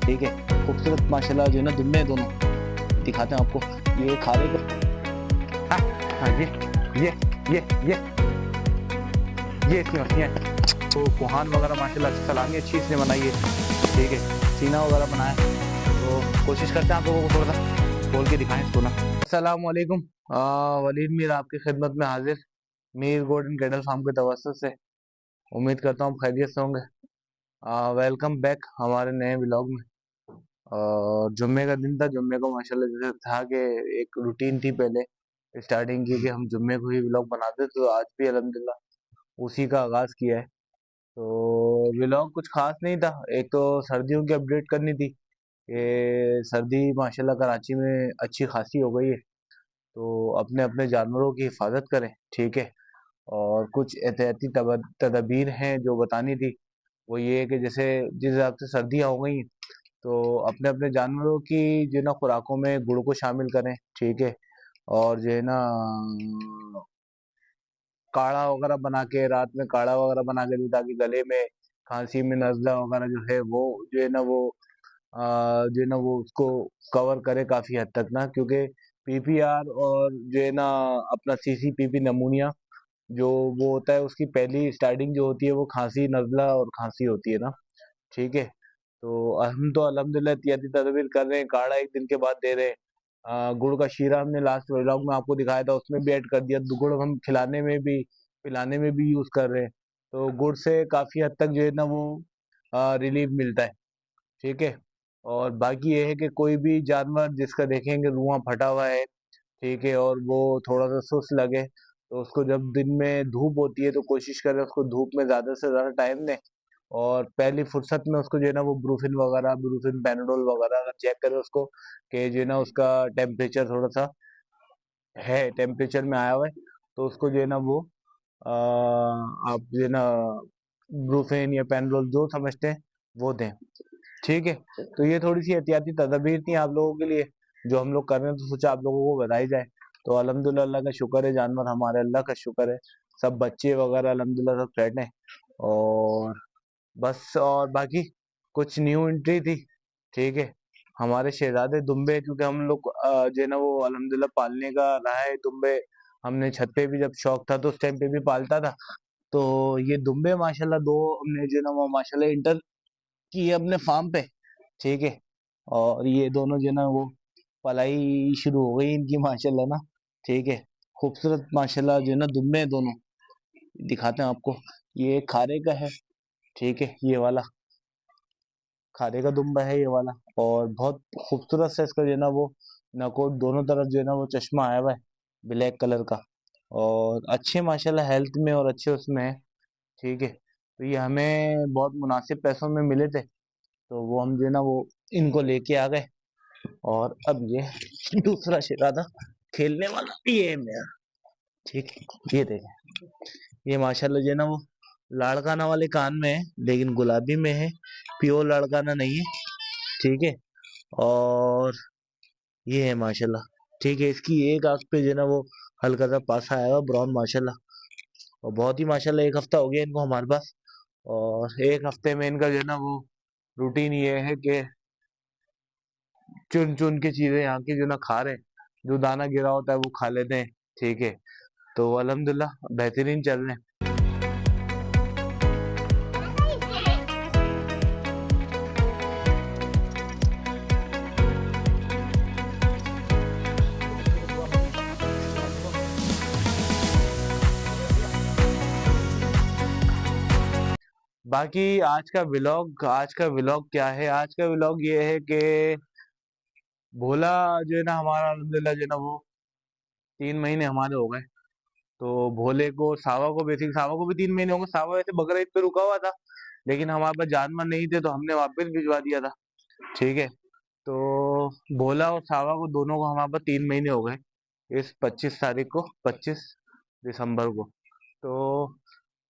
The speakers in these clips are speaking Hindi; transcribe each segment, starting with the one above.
ठीक है। खूबसूरत माशाल्लाह जो है ना दुम्बे दोनों दिखाते हैं आपको। ये खारे का हाँ ये ये ये इसकी मछलियाँ तो कोहान वगैरह माशाल्लाह अच्छी सलामी अच्छी इसने बनाई है। ठीक है, सीना वगैरह बनाया तो कोशिश करते हैं आप लोगों को थोड़ा सा खोल के दिखाएं इसको ना। अस्सलाम वालेकुम, वलीद मीर आपकी खिदमत में हाजिर, मीर गोल्डन कैटल फार्म के तवज्जुह से। उम्मीद करता हूँ खैरियत से होंगे। वेलकम बैक हमारे नए व्लॉग में। और जुम्मे का दिन था, जुम्मे को माशाल्लाह जैसे था कि एक रूटीन थी पहले स्टार्टिंग की कि हम जुम्मे को ही व्लॉग बनाते, तो आज भी अल्हम्दुलिल्लाह उसी का आगाज़ किया है। तो व्लॉग कुछ खास नहीं था, एक तो सर्दियों की अपडेट करनी थी। ये सर्दी माशाल्लाह कराची में अच्छी खासी हो गई है, तो अपने अपने जानवरों की हिफाजत करें। ठीक है, और कुछ एहतियाती तदबीर हैं जो बतानी थी। वो ये है कि जैसे जिस हिसाब से सर्दियाँ हो गई हैं, तो अपने अपने जानवरों की जो है ना खुराकों में गुड़ को शामिल करें। ठीक है, और जो है ना काढ़ा वगैरह बना के रात में काढ़ा वगैरह बना के दी, ताकि गले में खांसी में नज़ला वगैरह जो है वो जो है ना वो जो है ना वो उसको कवर करे काफी हद तक ना, क्योंकि पीपीआर और जो है ना अपना सीसीपीपी नमूनिया जो वो होता है, उसकी पहली स्टार्टिंग जो होती है वो खांसी नज़ला और खांसी होती है ना। ठीक है, तो हम तो अल्हम्दुलिल्लाह एहतियाती तदबीर कर रहे हैं, काढ़ा एक दिन के बाद दे रहे हैं। गुड़ का शीरा हमने लास्ट व्लॉग में आपको दिखाया था, उसमें भी ऐड कर दिया। गुड़ हम खिलाने में भी पिलाने में भी यूज कर रहे हैं, तो गुड़ से काफी हद तक जो है ना वो रिलीफ मिलता है। ठीक है, और बाकी ये है कि कोई भी जानवर जिसका देखेंगे रुआं फटा हुआ है, ठीक है, और वो थोड़ा सा सुस्त लगे, तो उसको जब दिन में धूप होती है तो कोशिश करें उसको धूप में ज्यादा से ज्यादा टाइम दें, और पहली फुर्सत में उसको जो है ना वो ब्रूफिन वगैरह ब्रूफिन पैनाडोल वगैरह अगर चेक करें उसको कि जो है ना उसका टेम्परेचर थोड़ा सा है, टेम्परेचर में आया हुआ है, तो उसको जो है ना वो आप जो है ना ब्रूफिन या पैनाडोल जो समझते हैं वो दें। ठीक है, तो ये थोड़ी सी एहतियाती तदबीर थी आप लोगों के लिए जो हम लोग कर रहे हैं, तो सोचा आप लोगों को बताई जाए। तो अल्हम्दुलिल्लाह अल्लाह का शुक्र है, जानवर हमारे अल्लाह का शुक्र है, सब बच्चे वगैरह अल्हम्दुलिल्लाह सब सेट हैं। और बस, और बाकी कुछ न्यू एंट्री थी। ठीक है, हमारे शहजादे दुम्बे, क्योंकि हम लोग जो है ना वो अल्हम्दुलिल्लाह पालने का रहा है दुम्बे। हमने छत पे भी जब शौक था तो उस टाइम पे भी पालता था। तो ये दुम्बे माशाल्लाह दो हमने जो है ना वो माशाल्लाह इंटर किए अपने फार्म पे। ठीक है, और ये दोनों जो है ना वो पलाई शुरू हो गई इनकी माशाल्लाह ना। ठीक है, खूबसूरत माशाल्लाह जो है ना दुम्बे दोनों दिखाते हैं आपको। ये खारे का है, ठीक है, ये वाला खारे का दुम्बा है ये वाला, और बहुत खूबसूरत सा इसका जो है ना वो नकोट दोनों तरफ जो है ना वो चश्मा आया हुआ है ब्लैक कलर का, और अच्छे माशाल्लाह हेल्थ में और अच्छे उसमें है। ठीक है, तो ये हमें बहुत मुनासिब पैसों में मिले थे, तो वो हम जो है ना वो इनको लेके आ गए। और अब ये दूसरा शराधा खेलने वाला ये है मेरा। ठीक है, ये देखें, ये माशाल्लाह जो है ना वो लाड़काना वाले कान में है, लेकिन गुलाबी में है, प्योर लाड़काना नहीं है। ठीक है, और ये है माशाल्लाह। ठीक है, इसकी एक आंख पे जो है ना वो हल्का सा पासा आया हुआ ब्राउन माशाल्लाह, और बहुत ही माशाल्लाह एक हफ्ता हो गया इनको हमारे पास। और एक हफ्ते में इनका जो है ना वो रूटीन ये है कि चुन चुन के चीजें यहाँ की जो ना खा रहे हैं, जो दाना गिरा होता है वो खा लेते हैं। ठीक है, तो अल्हम्दुलिल्लाह बेहतरीन चल रहे हैं। बाकी आज का व्लॉग क्या है, आज का व्लॉग ये है कि भोला जो है ना हमारा अल्हम्दुलिल्लाह जो है ना वो 3 महीने हमारे हो गए। तो भोले को सावा को बेसिक सावा को भी 3 महीने हो गए। सावा वैसे बकरा ईद पे रुका हुआ था, लेकिन हमारे पास जानवर नहीं थे तो हमने वापस भिजवा दिया था। ठीक है, तो भोला और सावा को दोनों को हमारे पास 3 महीने हो गए इस 25 तारीख को, 25 दिसंबर को। तो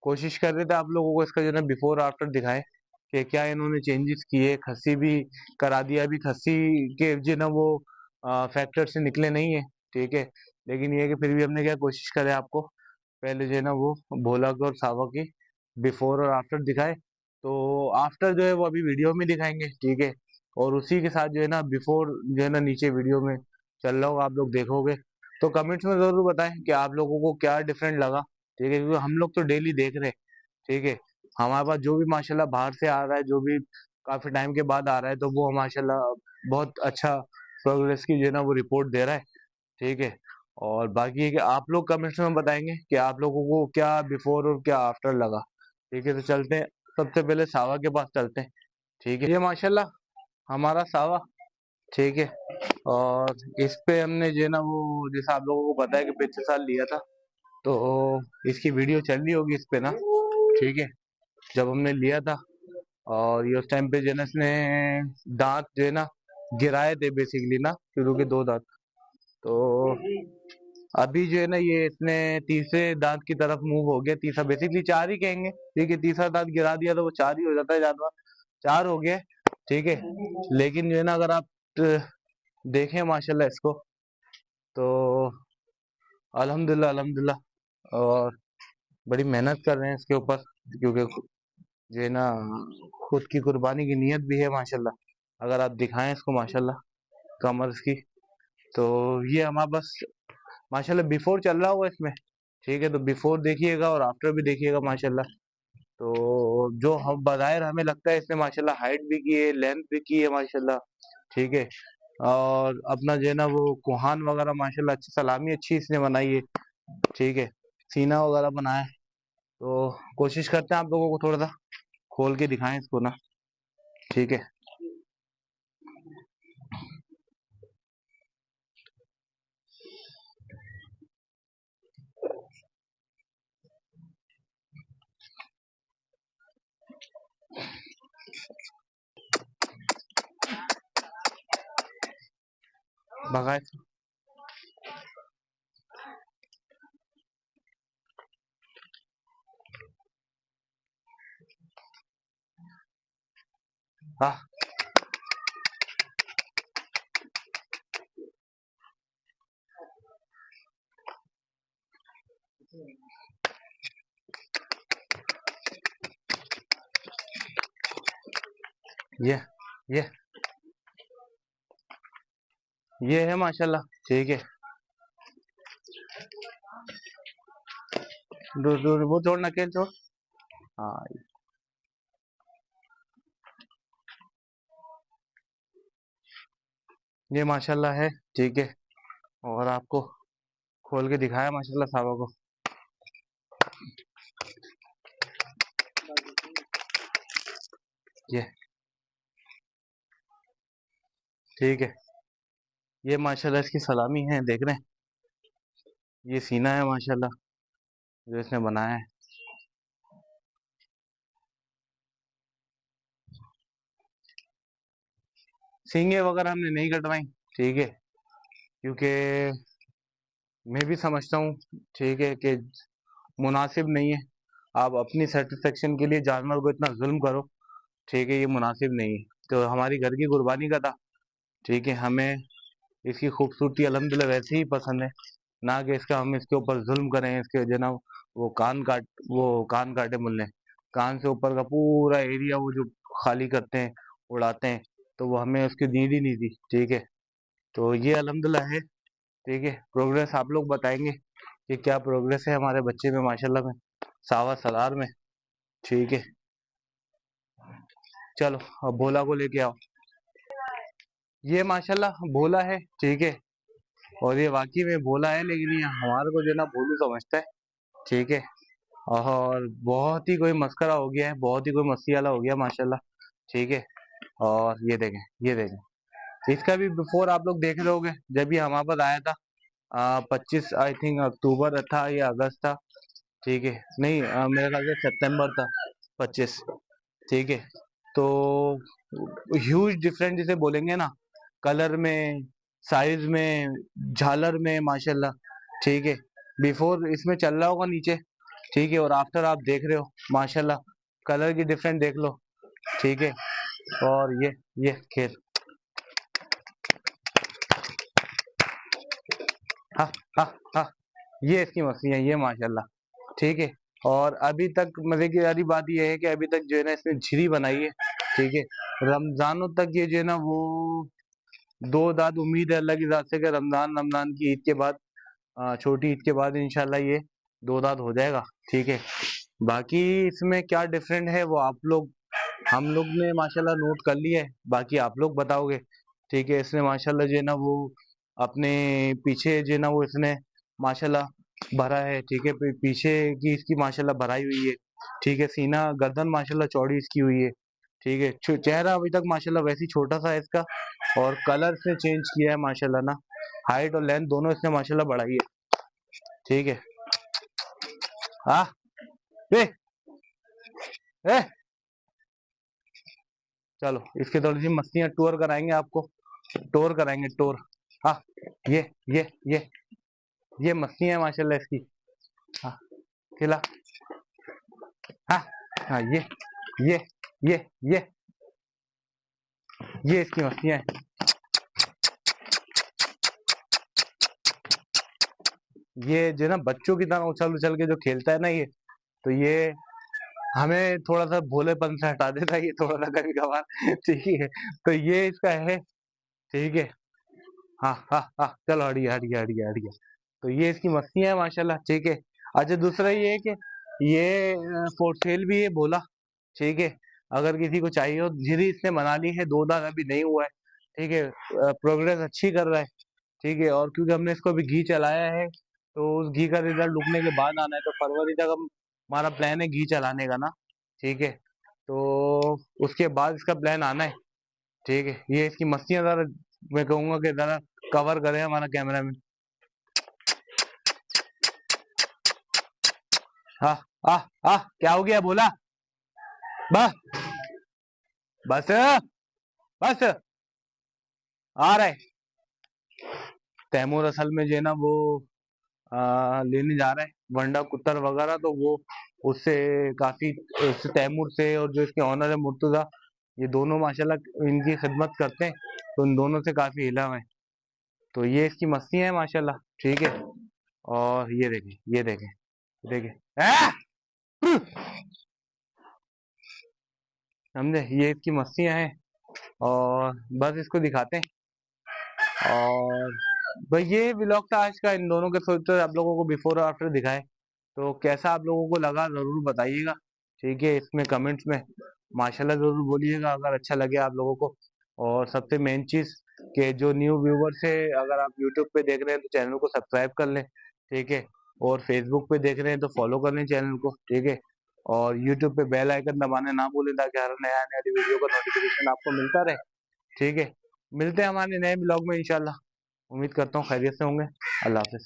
कोशिश कर रहे थे आप लोगों को इसका जो है ना बिफोर आफ्टर दिखाएं कि क्या इन्होंने चेंजेस किए। खस्सी भी करा दिया, अभी खस्सी के जो है ना वो फैक्टर से निकले नहीं है। ठीक है, लेकिन ये है कि फिर भी हमने क्या कोशिश करे आपको पहले जो है ना वो भोला को और सावा की बिफोर और आफ्टर दिखाए। तो आफ्टर जो है वो अभी वीडियो में दिखाएंगे। ठीक है, और उसी के साथ जो है ना बिफोर जो है ना नीचे वीडियो में चल रहा होगा, आप लोग देखोगे तो कमेंट्स में जरूर बताएं कि आप लोगों को क्या डिफरेंट लगा। ठीक है, क्योंकि हम लोग तो डेली देख रहे हैं। ठीक है, हमारे पास जो भी माशाल्लाह बाहर से आ रहा है, जो भी काफी टाइम के बाद आ रहा है, तो वो माशाल्लाह बहुत अच्छा प्रोग्रेस की जो है ना वो रिपोर्ट दे रहा है। ठीक है, और बाकी है कि आप लोग कमेंट्स में बताएंगे कि आप लोगों को क्या बिफोर और क्या आफ्टर लगा। ठीक है, तो चलते हैं, सबसे पहले सावा के पास चलते हैं। ठीक है, ये माशाल्लाह हमारा सावा। ठीक है, और इस पे हमने जो है ना वो, जैसा आप लोगों को पता है कि पिछले साल लिया था, तो इसकी वीडियो चल रही होगी इस पे ना। ठीक है, जब हमने लिया था और ये उस टाइम पे जो है ना इसने दांत जो है ना गिराए थे बेसिकली ना, शुरू के 2 दांत। तो अभी जो है ना ये इसने तीसरे दांत की तरफ मूव हो गया, तीसरा बेसिकली 4 ही कहेंगे। ठीक है, तीसरा दांत गिरा दिया तो वो 4 ही हो जाता है जानवर, 4 हो गया। ठीक है, लेकिन जो है ना अगर आप देखें माशाल्लाह इसको, तो अल्हम्दुलिल्लाह अल्हम्दुलिल्लाह, और बड़ी मेहनत कर रहे हैं इसके ऊपर, क्योंकि जो है ना खुद की कुर्बानी की नीयत भी है माशाल्लाह। अगर आप दिखाएं इसको माशाल्लाह कमर इसकी, तो ये हमारा बस माशाल्लाह बिफोर चल रहा होगा इसमें। ठीक है, तो बिफोर देखिएगा और आफ्टर भी देखिएगा माशाल्लाह। तो जो हम बज़ाहिर हमें लगता है इसने माशाल्लाह हाइट भी की है, लेंथ भी की है माशाल्लाह। ठीक है, और अपना जो है ना वो कोहान वगैरह माशाल्लाह अच्छी, सलामी अच्छी इसने बनाई है। ठीक है, सीना वगैरह बनाया है। तो कोशिश करते हैं आप लोगों को थोड़ा सा खोल के दिखाएं इसको ना। ठीक है, भगाए। हाँ, ये ये ये है माशाल्लाह। ठीक है, दूर दूर वो छोड़, नकेल छोड़। हाँ, ये माशाल्लाह है। ठीक है, और आपको खोल के दिखाया माशाल्लाह साहबा को। ये ठीक है, ये माशाल्लाह इसकी सलामी है, देख रहे हैं। ये सीना है माशाल्लाह जो इसने बनाया है। सींगे वगैरह हमने नहीं कटवाई। ठीक है, क्योंकि मैं भी समझता हूँ, ठीक है, कि मुनासिब नहीं है आप अपनी सेटिस्फेक्शन के लिए जानवर को इतना जुल्म करो। ठीक है, ये मुनासिब नहीं है। तो हमारी घर की कुर्बानी का था। ठीक है, हमें इसकी खूबसूरती अल्हम्दुलिल्लाह वैसे ही पसंद है, ना कि इसका हम इसके ऊपर जुल्म करें। इसके जनाब वो कान काटे मुल्ले, कान से ऊपर का पूरा एरिया वो जो खाली करते हैं, उड़ाते हैं, तो वो हमें उसकी नीड ही नहीं थी। ठीक है, तो ये अल्हम्दुलिल्लाह है। ठीक है, प्रोग्रेस आप लोग बताएंगे कि क्या प्रोग्रेस है हमारे बच्चे में माशाल्लाह में, सावा सलार में। ठीक है, चलो अब भोला को लेके आओ। ये माशाल्लाह भोला है। ठीक है, और ये वाकई में भोला है, लेकिन ये हमारे को जो है ना भोलू समझता है। ठीक है, और बहुत ही कोई मस्करा हो गया है, बहुत ही कोई मस्ती वाला हो गया माशाल्लाह। ठीक है, और ये देखें, ये देखें, इसका भी बिफोर आप लोग देख रहे होगे, जब ये हमारे पास आया था 25 आई थिंक अक्टूबर था या अगस्त था। ठीक है, नहीं मेरे ख्याल से सितंबर था 25। ठीक है, तो ह्यूज डिफरेंट जिसे बोलेंगे ना, कलर में, साइज में, झालर में माशाल्लाह। ठीक है, बिफोर इसमें चल रहा होगा नीचे। ठीक है, और आफ्टर आप देख रहे हो माशाल्लाह, कलर की डिफरेंट देख लो। ठीक है, और ये खेल, हाँ हाँ हाँ, ये इसकी मछली है ये माशाल्लाह। ठीक है, और अभी तक मजे की वाली बात ये है कि अभी तक जो है ना इसने झिरी बनाई है। ठीक है, रमजानों तक ये जो है ना वो दो दांत उम्मीद है अल्लाह की जात से कि रमजान की ईद के बाद, छोटी ईद के बाद इंशाल्लाह ये दो दांत हो जाएगा। ठीक है, बाकी इसमें क्या डिफरेंट है वो आप लोग, हम लोग ने माशाल्लाह नोट कर लिया है, बाकी आप लोग बताओगे। ठीक है, इसने माशाल्लाह जो है ना वो अपने पीछे जो है ना वो इसने माशाल्लाह भरा है। ठीक है, पीछे की इसकी माशाल्लाह भराई हुई है। ठीक है, सीना गर्दन माशाल्लाह चौड़ी इसकी हुई है। ठीक है, चेहरा अभी तक माशाल्लाह वैसे ही छोटा सा है इसका, और कलर से चेंज किया है माशाल्लाह ना, हाइट और लेंथ दोनों इसने माशाल्लाह बढ़ाई है। ठीक है, हाँ, ए, ए, चलो इसके थोड़ी सी मस्तियां टूर कराएंगे आपको, टूर कराएंगे टूर। हाँ, ये ये ये ये मस्ती है माशाल्लाह इसकी। हाँ, खिला। हाँ, हाँ, ये ये ये ये इसकी मस्तियां हैं। ये जो है ना बच्चों की तरह उछल उछल के जो खेलता है ना ये, तो ये हमें थोड़ा सा भोलेपन से हटा देता है ये थोड़ा सा कभी कभार। ठीक है, तो ये इसका है। ठीक है, हाँ हाँ हाँ, चलो हटिया हटिया हटिया हटिया। तो ये इसकी मस्तियां है माशाल्लाह। ठीक है, अच्छा दूसरा ये है कि ये फॉर सेल भी है बोला। ठीक है, अगर किसी को चाहिए हो, जिरी इसने बना ली है, दो दांत अभी नहीं हुआ है। ठीक है, प्रोग्रेस अच्छी कर रहा है। ठीक है, और क्योंकि हमने इसको अभी घी चलाया है, तो उस घी का रिजल्ट रुकने के बाद आना है, तो फरवरी तक हम, हमारा प्लान है घी चलाने का ना। ठीक है, तो उसके बाद इसका प्लान आना है। ठीक है, ये इसकी मस्तियां जरा, मैं कहूंगा कि जरा कवर करे हमारा कैमरा में। हाँ, क्या हो गया बोला। बस बस बस आ रहा है। तैमूर असल में जो है ना वो लेने जा रहा है वंडा कुत्तर वगैरह, तो वो उससे काफी, उससे तैमूर से, और जो इसके ऑनर है मुर्तजा, ये दोनों माशाल्लाह इनकी खिदमत करते हैं, तो उन दोनों से काफी हिला हुआ है। तो ये इसकी मस्ती है माशाल्लाह। ठीक है, और ये देखें, ये देखें, देखें, समझे, ये इसकी मस्तियां हैं, और बस इसको दिखाते हैं। और भाई ये व्लॉग था आज का, इन दोनों के सोचते आप लोगों को बिफोर और आफ्टर दिखाए, तो कैसा आप लोगों को लगा जरूर बताइएगा। ठीक है, इसमें कमेंट्स में माशाल्लाह जरूर बोलिएगा अगर अच्छा लगे आप लोगों को। और सबसे मेन चीज कि जो न्यू व्यूवर्स है, अगर आप यूट्यूब पे देख रहे हैं तो चैनल को सब्सक्राइब कर लें। ठीक है, और फेसबुक पे देख रहे हैं तो फॉलो कर लें चैनल को। ठीक है, और यूट्यूब पे बेल आइकन दबाने ना भूलें, ताकि हर नया आने वाली वीडियो का नोटिफिकेशन आपको मिलता रहे। ठीक है, मिलते हैं हमारे नए ब्लॉग में इंशाल्लाह। उम्मीद करता हूँ खैरियत से होंगे। अल्लाह हाफिज।